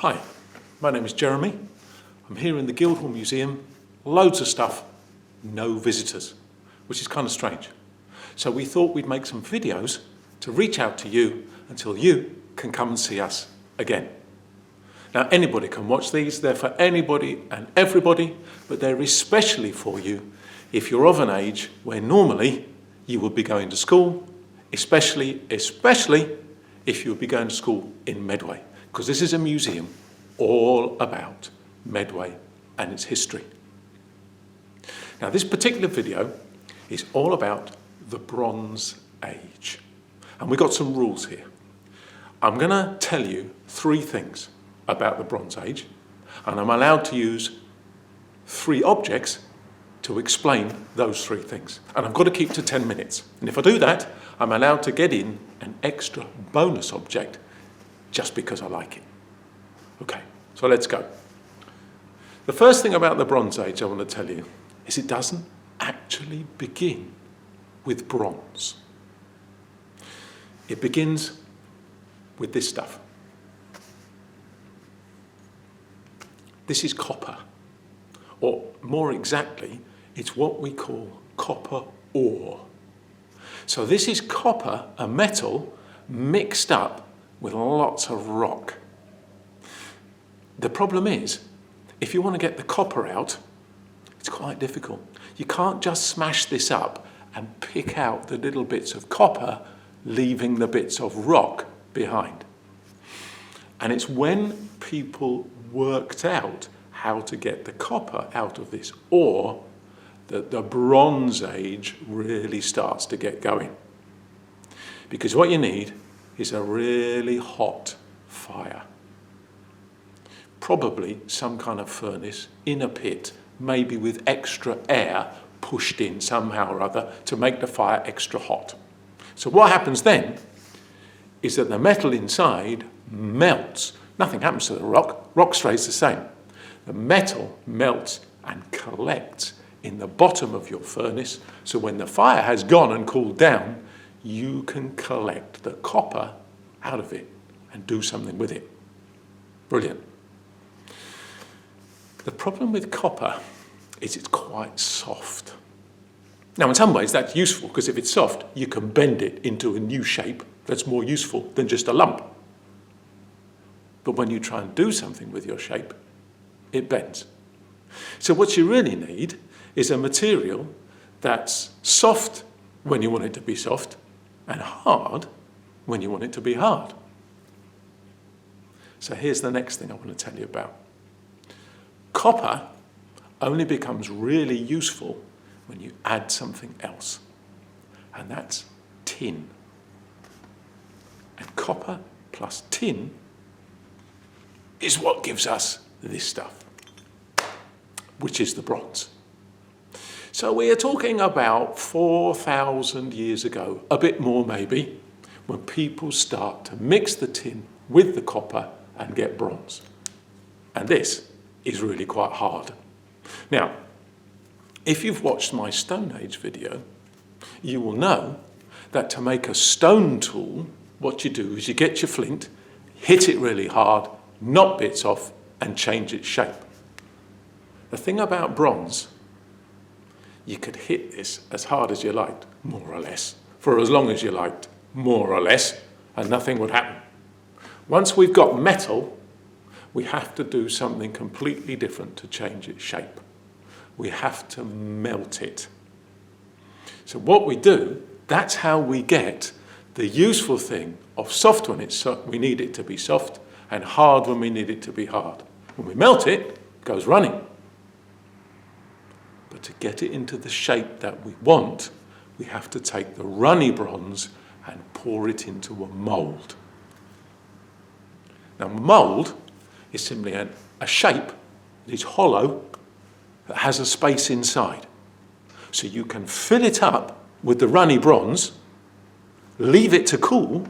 Hi, my name is Jeremy. I'm here in the Guildhall Museum, loads of stuff, no visitors, which is kind of strange. So we thought we'd make some videos to reach out to you until you can come and see us again. Now anybody can watch these, they're for anybody and everybody, but they're especially for you if you're of an age where normally you would be going to school, especially if you would be going to school in Medway, because this is a museum all about Medway and its history. Now this particular video is all about the Bronze Age, and we've got some rules here. I'm going to tell you 3 things about the Bronze Age, and I'm allowed to use 3 objects to explain those 3 things. And I've got to keep to 10 minutes. And if I do that, I'm allowed to get in an extra bonus object just because I like it. Okay, so let's go. The first thing about the Bronze Age I want to tell you is it doesn't actually begin with bronze. It begins with this stuff. This is copper, or more exactly, it's what we call copper ore. So this is copper, a metal, mixed up with lots of rock. The problem is, if you want to get the copper out, it's quite difficult. You can't just smash this up and pick out the little bits of copper, leaving the bits of rock behind. And it's when people worked out how to get the copper out of this ore that the Bronze Age really starts to get going. Because what you need is a really hot fire. Probably some kind of furnace in a pit, maybe with extra air pushed in somehow or other to make the fire extra hot. So what happens then is that the metal inside melts. Nothing happens to the rock. Rock stays the same. The metal melts and collects in the bottom of your furnace, so when the fire has gone and cooled down, you can collect the copper out of it and do something with it. Brilliant. The problem with copper is it's quite soft. Now in some ways that's useful, because if it's soft, you can bend it into a new shape that's more useful than just a lump. But when you try and do something with your shape, it bends. So what you really need is a material that's soft when you want it to be soft and hard when you want it to be hard. So here's the next thing I want to tell you about. Copper only becomes really useful when you add something else, and that's tin. And copper plus tin is what gives us this stuff, which is the bronze. So we are talking about 4,000 years ago, a bit more maybe, when people start to mix the tin with the copper and get bronze. And this is really quite hard. Now, if you've watched my Stone Age video, you will know that to make a stone tool, what you do is you get your flint, hit it really hard, knock bits off, and change its shape. The thing about bronze, you could hit this as hard as you liked, more or less, for as long as you liked, more or less, and nothing would happen. Once we've got metal, we have to do something completely different to change its shape. We have to melt it. So what we do, that's how we get the useful thing of soft when we need it to be soft, and hard when we need it to be hard. When we melt it, it goes running. But to get it into the shape that we want, we have to take the runny bronze and pour it into a mould. Now, a mould is simply a shape that is hollow, that has a space inside. So you can fill it up with the runny bronze, leave it to cool,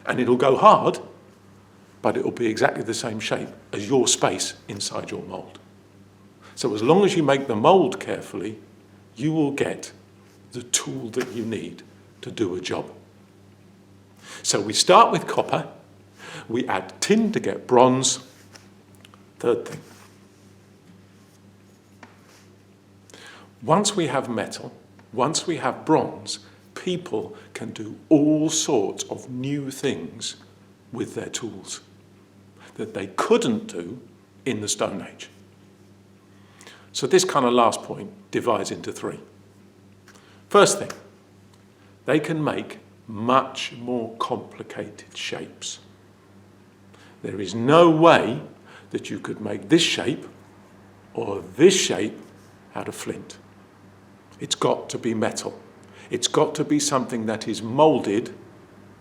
and it'll go hard, but it'll be exactly the same shape as your space inside your mould. So as long as you make the mould carefully, you will get the tool that you need to do a job. So we start with copper, We add tin to get bronze. Third thing. Once we have metal, once we have bronze, people can do all sorts of new things with their tools that they couldn't do in the Stone Age. So this kind of last point divides into three. First thing, they can make much more complicated shapes. There is no way that you could make this shape or this shape out of flint. It's got to be metal. It's got to be something that is moulded,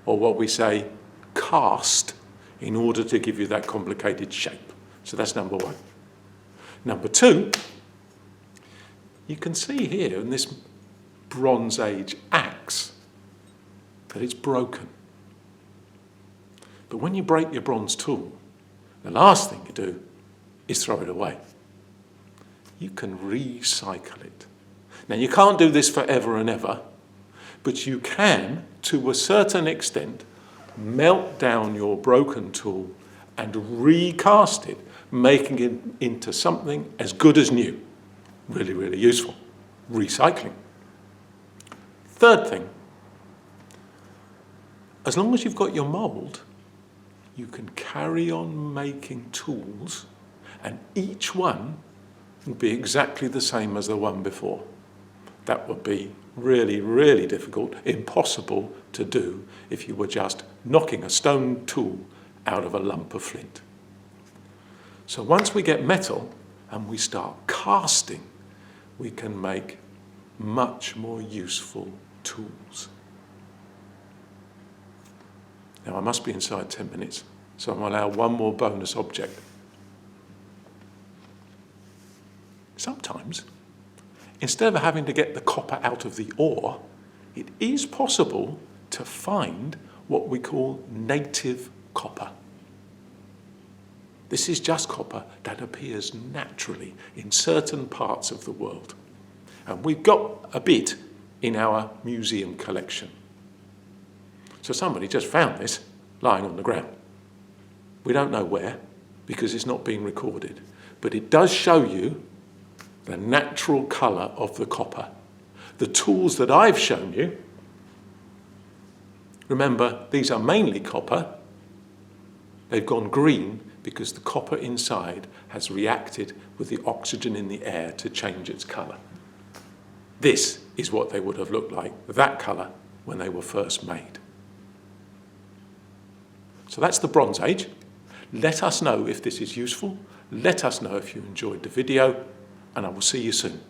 or what we say, cast, in order to give you that complicated shape. So that's number one. Number two, you can see here in this Bronze Age axe that it's broken. But when you break your bronze tool, the last thing you do is throw it away. You can recycle it. Now, you can't do this forever and ever, but you can, to a certain extent, melt down your broken tool and recast it, making it into something as good as new. Really, really useful. Recycling. Third thing, as long as you've got your mould, you can carry on making tools, and each one will be exactly the same as the one before. That would be really, really difficult, impossible to do if you were just knocking a stone tool out of a lump of flint. So once we get metal and we start casting, we can make much more useful tools. Now I must be inside 10 minutes, so I'm going to allow one more bonus object. Sometimes, instead of having to get the copper out of the ore, it is possible to find what we call native copper. This is just copper that appears naturally in certain parts of the world. And we've got a bit in our museum collection. So somebody just found this lying on the ground. We don't know where, because it's not being recorded. But it does show you the natural colour of the copper. The tools that I've shown you, remember, these are mainly copper. They've gone green because the copper inside has reacted with the oxygen in the air to change its colour. This is what they would have looked like, that colour, when they were first made. So that's the Bronze Age. Let us know if this is useful. Let us know if you enjoyed the video, and I will see you soon.